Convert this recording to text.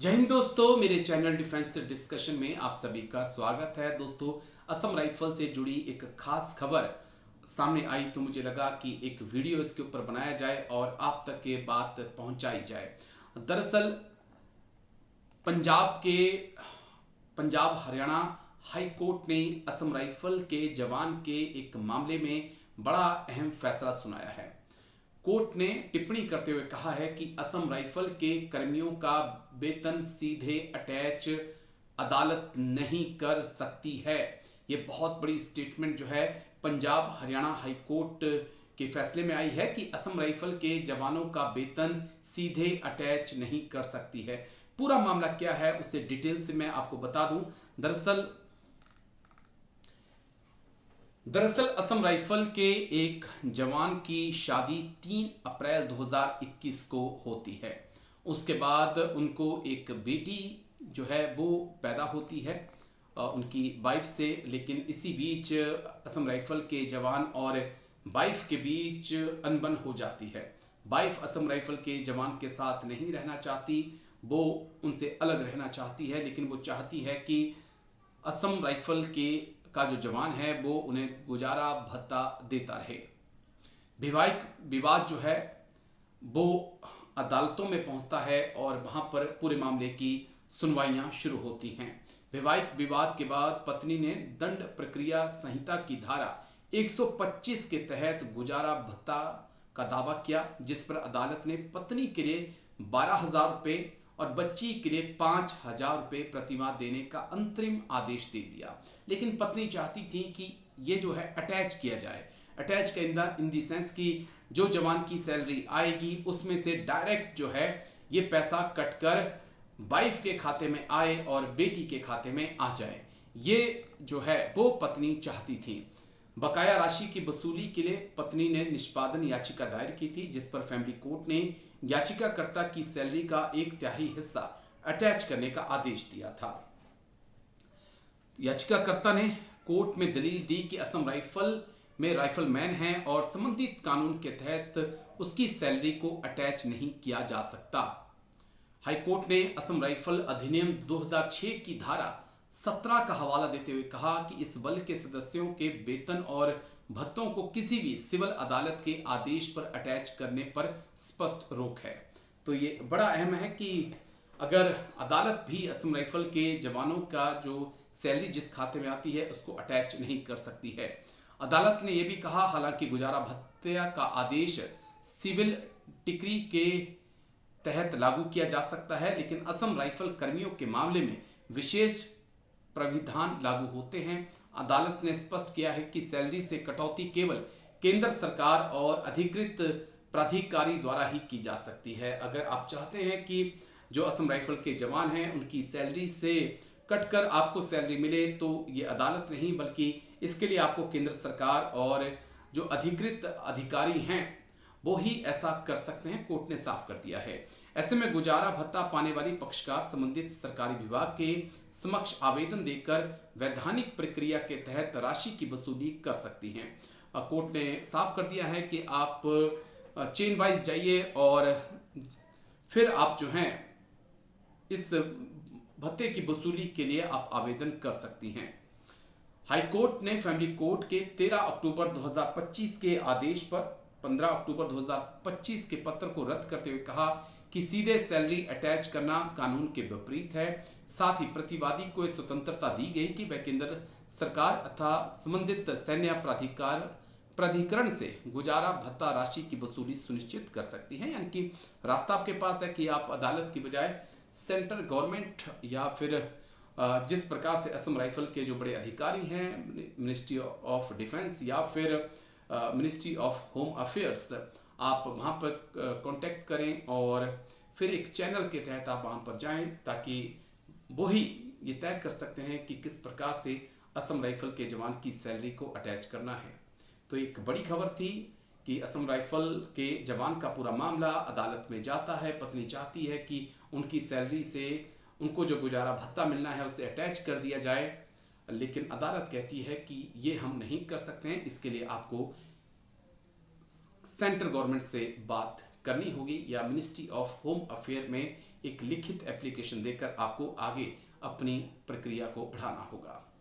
जय हिंद दोस्तों, मेरे चैनल डिफेंस डिस्कशन में आप सभी का स्वागत है। दोस्तों, असम राइफल से जुड़ी एक खास खबर सामने आई तो मुझे लगा कि एक वीडियो इसके ऊपर बनाया जाए और आप तक ये बात पहुंचाई जाए। दरअसल पंजाब हरियाणा हाई कोर्ट ने असम राइफल के जवान के एक मामले में बड़ा अहम फैसला सुनाया है। कोर्ट ने टिप्पणी करते हुए कहा है कि असम राइफल के कर्मियों का वेतन सीधे अटैच अदालत नहीं कर सकती है। यह बहुत बड़ी स्टेटमेंट जो है पंजाब हरियाणा हाई कोर्ट के फैसले में आई है कि असम राइफल के जवानों का वेतन सीधे अटैच नहीं कर सकती है। पूरा मामला क्या है उसे डिटेल से मैं आपको बता दूं। दरअसल असम राइफल के एक जवान की शादी 3 अप्रैल 2021 को होती है। उसके बाद उनको एक बेटी जो है वो पैदा होती है उनकी वाइफ से। लेकिन इसी बीच असम राइफल के जवान और वाइफ के बीच अनबन हो जाती है। वाइफ असम राइफल के जवान के साथ नहीं रहना चाहती, वो उनसे अलग रहना चाहती है। लेकिन वो चाहती है कि असम राइफल के का जो जवान है वो उन्हें गुजारा भत्ता देता रहे। वैवाहिक विवाद जो है वो अदालतों में पहुंचता है और वहां पर पूरे मामले की सुनवाइयां शुरू होती हैं। वैवाहिक विवाद के बाद पत्नी ने दंड प्रक्रिया संहिता की धारा 125 के तहत गुजारा भत्ता का दावा किया, जिस पर अदालत ने पत्नी के लिए 12,000 रुपये और बच्ची के लिए 5,000 रुपये प्रतिमाह देने का अंतरिम आदेश दे दिया। लेकिन पत्नी चाहती थी कि ये जो है अटैच किया जाए। अटैच का इन दी सेंस कि जो जवान की सैलरी आएगी उसमें से डायरेक्ट जो है ये पैसा कटकर वाइफ के खाते में आए और बेटी के खाते में आ जाए। ये जो है वो पत्नी चाहती थी। बकाया राशि की वसूली के लिए पत्नी ने निष्पादन याचिका दायर की थी, जिस पर फैमिली कोर्ट ने याचिकाकर्ता की सैलरी का 1/3 हिस्सा अटैच करने का आदेश दिया था। याचिकाकर्ता ने कोर्ट में दलील दी कि असम राइफल में राइफलमैन है और संबंधित कानून के तहत उसकी सैलरी को अटैच नहीं किया जा सकता। हाईकोर्ट ने असम राइफल अधिनियम 2006 की धारा 17 का हवाला देते हुए कहा कि इस बल के सदस्यों के वेतन और भत्तों को किसी भी सिविल अदालत के आदेश पर अटैच करने पर स्पष्ट रोक है। तो ये बड़ा अहम है कि अगर अदालत भी असम राइफल के जवानों का जो सैलरी जिस खाते में आती है उसको अटैच नहीं कर सकती है। अदालत ने यह भी कहा, हालांकि गुजारा भत्ते का आदेश सिविल डिक्री के तहत लागू किया जा सकता है, लेकिन असम राइफल कर्मियों के मामले में विशेष प्राविधान लागू होते हैं। अदालत ने स्पष्ट किया है कि सैलरी से कटौती केवल केंद्र सरकार और अधिकृत प्राधिकारी द्वारा ही की जा सकती है। अगर आप चाहते हैं कि जो असम राइफल के जवान हैं उनकी सैलरी से कटकर आपको सैलरी मिले, तो ये अदालत नहीं बल्कि इसके लिए आपको केंद्र सरकार और जो अधिकृत अधिकारी हैं वो ही ऐसा कर सकते हैं। कोर्ट ने साफ कर दिया है। ऐसे में गुजारा भत्ता पाने वाली पक्षकार संबंधित सरकारी विभाग के समक्ष आवेदन देकर वैधानिक प्रक्रिया के तहत राशि की वसूली कर सकती हैं। कोर्ट ने साफ कर दिया है कि आप चेन वाइज जाइए और फिर आप जो हैं इस भत्ते की वसूली के लिए आप आवेदन कर सकती हैं। हाईकोर्ट ने फैमिली कोर्ट के 13 अक्टूबर 2025 के आदेश पर 15 अक्टूबर 2025 के पत्र को रद्द करते हुए कहा कि सीधे सैलरी अटैच करना कानून के विपरीत है। साथ ही प्रतिवादी को स्वतंत्रता दी गई कि वह केंद्र सरकार अथवा संबंधित सैन्य प्राधिकरण से गुजारा भत्ता राशि की वसूली सुनिश्चित कर सकती है। यानी कि रास्ता आपके पास है कि आप अदालत की बजाय सेंट्रल गवर्नमेंट या फिर जिस प्रकार से असम राइफल के जो बड़े अधिकारी हैं, मिनिस्ट्री ऑफ डिफेंस या फिर मिनिस्ट्री ऑफ होम अफेयर्स, आप वहाँ पर कांटेक्ट करें और फिर एक चैनल के तहत आप वहाँ पर जाएं, ताकि वो ही ये तय कर सकते हैं कि किस प्रकार से असम राइफल के जवान की सैलरी को अटैच करना है। तो एक बड़ी खबर थी कि असम राइफल के जवान का पूरा मामला अदालत में जाता है। पत्नी चाहती है कि उनकी सैलरी से उनको जो गुजारा भत्ता मिलना है उसे अटैच कर दिया जाए, लेकिन अदालत कहती है कि ये हम नहीं कर सकते हैं। इसके लिए आपको सेंट्रल गवर्नमेंट से बात करनी होगी या मिनिस्ट्री ऑफ होम अफेयर में एक लिखित एप्लीकेशन देकर आपको आगे अपनी प्रक्रिया को बढ़ाना होगा।